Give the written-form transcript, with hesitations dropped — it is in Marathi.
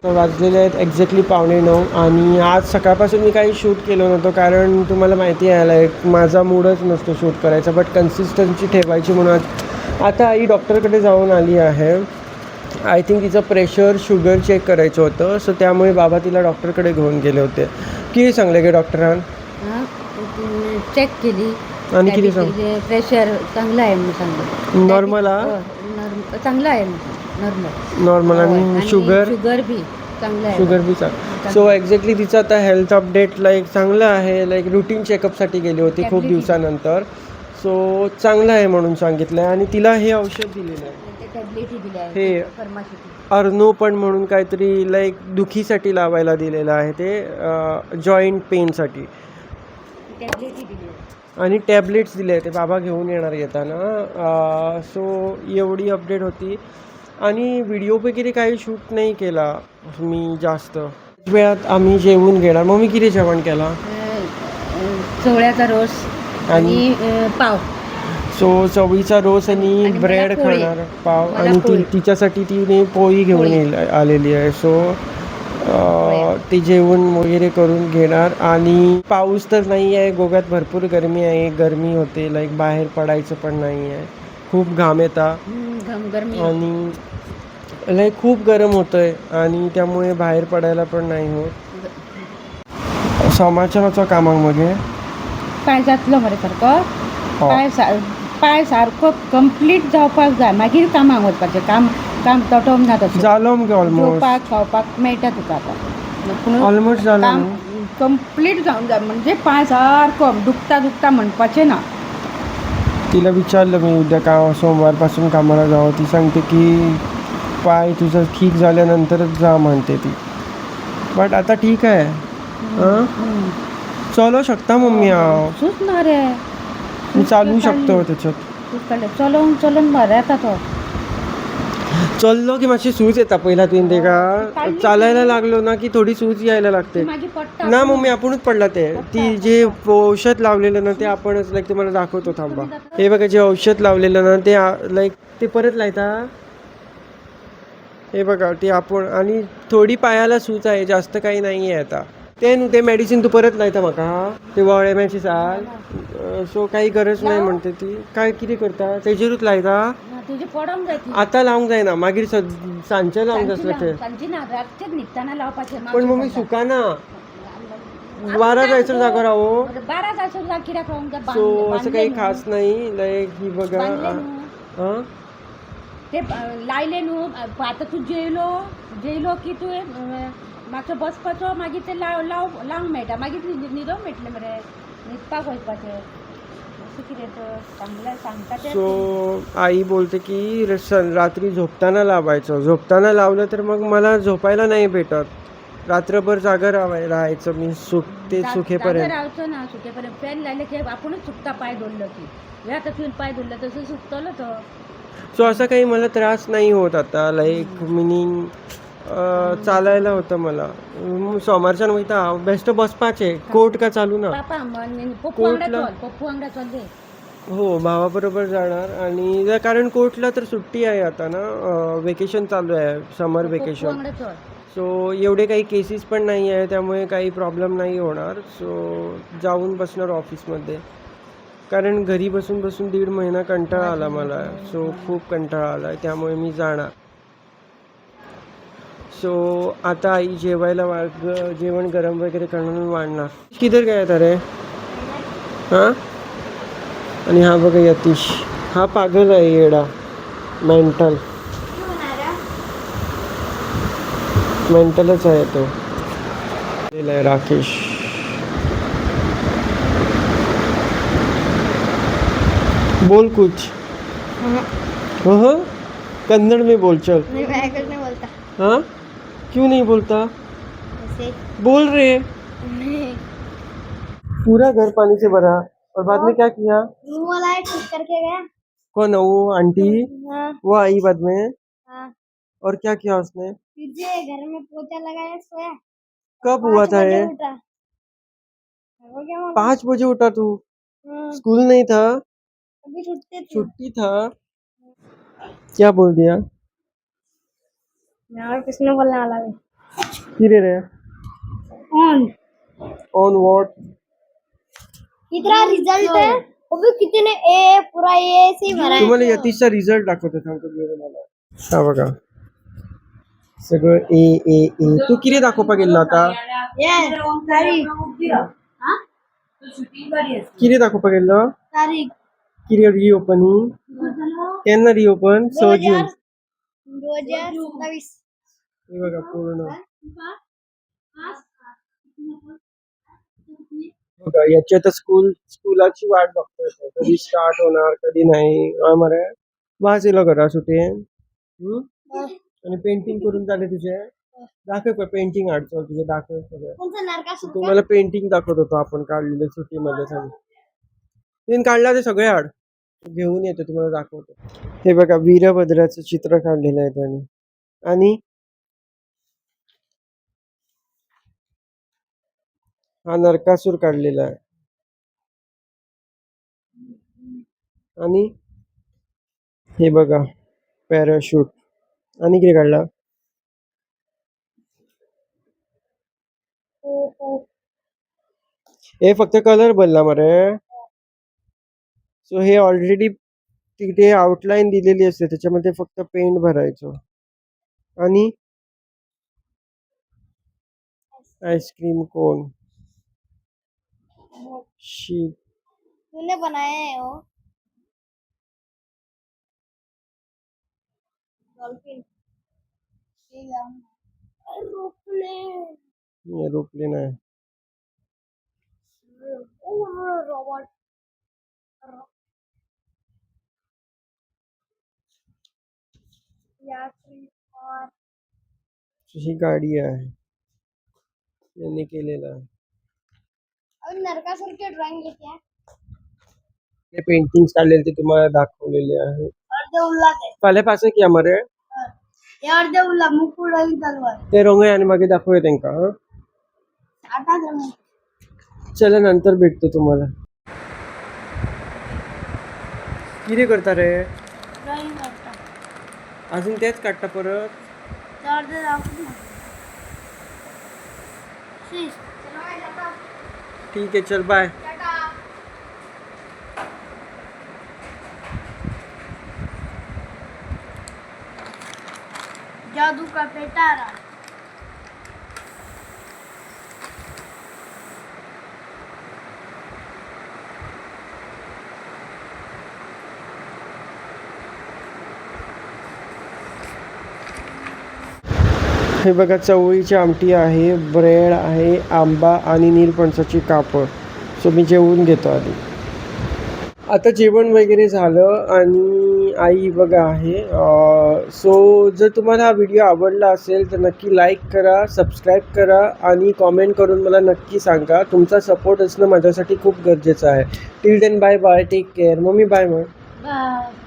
वाजलेले आहेत एक्झॅक्टली 8:45 आणि आज सकाळपासून मी काही शूट केलं नव्हतं कारण तुम्हाला माहिती आहे लाईक माझा मूडच नसतो शूट करायचा, बट कन्सिस्टन्सी ठेवायची म्हणून आता आई डॉक्टरकडे जाऊन आली आहे. आय थिंक तिचं प्रेशर शुगर चेक करायचं होतं, सो त्यामुळे बाबा तिला डॉक्टरकडे घेऊन गेले होते. किती सांगले गे डॉक्टरान? चेक केली आणि किती सांग प्रेशर चांगलं आहे म्हणून सांगलं. नॉर्मल चांगलं आहे नॉर्मल आणि शुगर बी चांगलं आहे. शुगर बी चांगलं. सो एक्झॅक्टली तिचं आता हेल्थ अपडेट लाईक चांगलं आहे. लाईक रुटीन चेकअपसाठी गेली होती खूप दिवसानंतर, सो चांगलं आहे म्हणून सांगितलं आहे. आणि तिला हे औषध दिलेलं आहे, हे अर्नोपण म्हणून काहीतरी लाईक दुखीसाठी लावायला दिलेलं आहे, ते जॉईंट पेनसाठी. आणि टॅबलेट्स दिले ते बाबा घेऊन येणार येताना. सो एवढी अपडेट होती. आणि व्हिडिओ वगैरे काही शूट नाही केला मी जास्त वेळात. आम्ही जेवून घेणार. मग मी किती जेवण केला? चवळ्याचा रोस आणि पाव. सो चवळीचा रोस आणि ब्रेड खाणार, पाव. आणि तिच्यासाठी तिने पोळी घेऊन आलेली आहे. सो ते जेवण वगैरे करून घेणार. आणि पाऊस तर नाही आहे, गोव्यात भरपूर गरमी आहे, गरमी होते, लाईक बाहेर पडायचं पण नाही आहे, खूप घाम येतात आणि लाईक खूप गरम होतं आहे आणि त्यामुळे बाहेर पडायला पण नाही होत. समाचाराचं कामाक मगे पाय जातलो मरे सारको पाय सारको कंप्लीट जावपाक जाय, मागीर कामाक वचपाचें. काम तटोवंक ना तशें जालो मगे ऑलमोस्ट. खावपाक मेळटा तुका आतां. ऑलमोस्ट जालो कंप्लीट जावंक जाय, म्हणजे पाय सारको दुखता म्हणपाचें ना. तिला विचारलं मी उद्या सोमवारपासून कामाला जावं. ती सांगते की पाय तुझं ठीक झाल्यानंतरच जा म्हणते ती. बट आता ठीक आहे. चालू शकता मम्मी, सुचणार रे, मी चालू शकतो त्याच्यात. चलून बरें येता तो. चललो की मातशी सूज येता पहिला तुवें ते का चालायला लागलो ना की थोडी सूज यायला लागते ना. मम्मी आपणच पडला ते. ती जे औषध लावलेलं ना ते आपणच लाईक तुम्हाला दाखवतो थांबा. हे बघा जे औषध लावलेलं ना ते लाईक ते परत लायता. हे बघा ते आपण. आणि थोडी पायाला सूज आहे, जास्त काही नाही आहे आता. ते मेडिसिन तू परत लायता म्हाका ते वळेम्याची साल. सो काही गरज नाही म्हणते ती. काय किती करता तेजेरूच लायता. आता लावूंक जायना, मागीर सांजचें लावंक जाय आसलें. पण मम्मी सुकाना 12 जायसर जागो रावो. सो असं काही खास नाही. लाईक ही बघा ते लायले न्हू. आतां तूं जेयलो की तुवें मातसो बसपाचो, मागीर ते लावंक मेळटा, मागीर न्हिदोंक मेळटलें मरे, न्हिदपाक वचपाचें. सो आई बोलते की रात्री झोपताना लावायचं. झोपताना लावलं तर मग मला झोपायला नाही भेटत. रात्रभर जागा राहायचं मी सुखेपर्यंत. राहायचं ना सुखेपर्यंत. फॅन लायले की आपणच सुकता पाय धरलं की. आता तुवें पाय धरलं तसं सुकतलो तो. सो असं काही मला त्रास नाही होत आता. लाईक मिनिंग चालायला होतं मला. सोमारच्यान वयता बेस्ट बसपाचे. कोर्ट का चालू ना हो भावाबरोबर जाणार. आणि कारण कोर्टला तर सुट्टी आहे आता ना, वेकेशन चालू आहे, समर वेकेशन. सो एवढे काही केसेस पण नाही आहे, त्यामुळे काही प्रॉब्लेम नाही होणार. सो जाऊन बसणार ऑफिसमध्ये. कारण घरी बसून 1.5 महिना कंटाळा आला मला. सो खूप कंटाळा आला आहे, त्यामुळे मी जाणार. सो आता आई जेवायला जेवण गरम वगैरे करून वाढणार. किधर गया था रे? हां. आणि हा बघा यतीश, हा पागल आहे, येडा, मेंटलच आहे तो. राकेश बोल कुछ. हाँ कन्नड़ में बोल चल. नहीं बोलता. हाँ क्यों नहीं बोलता? ऐसे बोल रहे. नहीं. पूरा घर पानी से भरा और बाद में क्या किया? रूम वाला है ठीक करके गया. कौन है वो आंटी? हाँ. वो आई बाद में. हाँ. और क्या किया उसने? तुझे घर में पोछा लगाया, सोया. कब हुआ था ये? 5 बजे उठा तू? स्कूल नहीं था? अभी छुट्टी था. क्या बोल दिया? और किसने बोलने वाला है? किरे रे ऑन ऑन वॉट कितना रिजल्ट है वो भी कितने ए पूरा ए से ही भरा है तुम्हाला यतीशचा रिझल्ट दाखवतो थांबतो घेऊन मला हा बघा सगळं ए ए ए तू किरे दाखवपा गेला आता ये तारीख किरे दाखवपा गेलो तारीख किरे रिओपनिंग केन्ना रिओपन 6 जून 2027 हे बघा पूर्ण बघा याच्यात स्कूलाची वाट बघतोय तो. कधी स्टार्ट होणार कधी नाही मरे वाचेलो घरा सुटे आणि पेंटिंग करून झाले तुझे दाखव पेंटिंग आर्टचं तुझे दाखव सगळं कौन सा नरकासुर का तुम्हाला पेंटिंग दाखवत होतो आपण काढलेलं सुट्टीमध्ये सगळं तीन काढला ते सगळे आड घेऊन येतो तुम्हाला दाखवतो हे बघा वीरभद्राचं चित्र काढलेलं आहे त्याने आणि हा नरकासूर काढलेला आहे आणि हे बघा पॅराशूट आणि किती काढला हे फक्त कलर बदला मरे सो हे ऑलरेडी तिथे आउटलाईन दिलेली असते त्याच्यामध्ये फक्त पेंट भरायचं आणि आईस्क्रीम कोन शीट तूने बनाया है वो डॉल्फिन एरोप्लेन एरोप्लेन आहे रोबोट यात्री और ही गाडी आहे यांनी केलेलं आहे अब नरकासुर की ड्राइंग लेके आए हे पेंटिंग काढलेले ते तुम्हाला दाखवलेले आहे और दे उल्ला दे पहिले पासे की आमरे ये और दे उल्ला मुकुट वाली तलवार ते रंग आणि मागे दाखवूया त्यांका हं? आता दे चला नंतर भेटतो तुम्हाला किती करता रे ड्राइंग करता अजून तेच काढता परत और दे दाखव ना शीश चलो मैं जाता हूं ठीक आहे चल बाय टाटा जादू का पेटारा हे बघा चवळीची आमटी आहे ब्रेड आहे आंबा आणि नीलपणसाची कापड सो मी जेवून घेतो आधी आता जेवण वगैरे झालं आणि आई बघा आहे सो जर तुम्हाला हा व्हिडिओ आवडला असेल तर नक्की लाईक करा सबस्क्राईब करा आणि कॉमेंट करून मला नक्की सांगा तुमचा सपोर्ट असणं माझ्यासाठी खूप गरजेचं आहे till then bye bye take care mummy bye मग बाय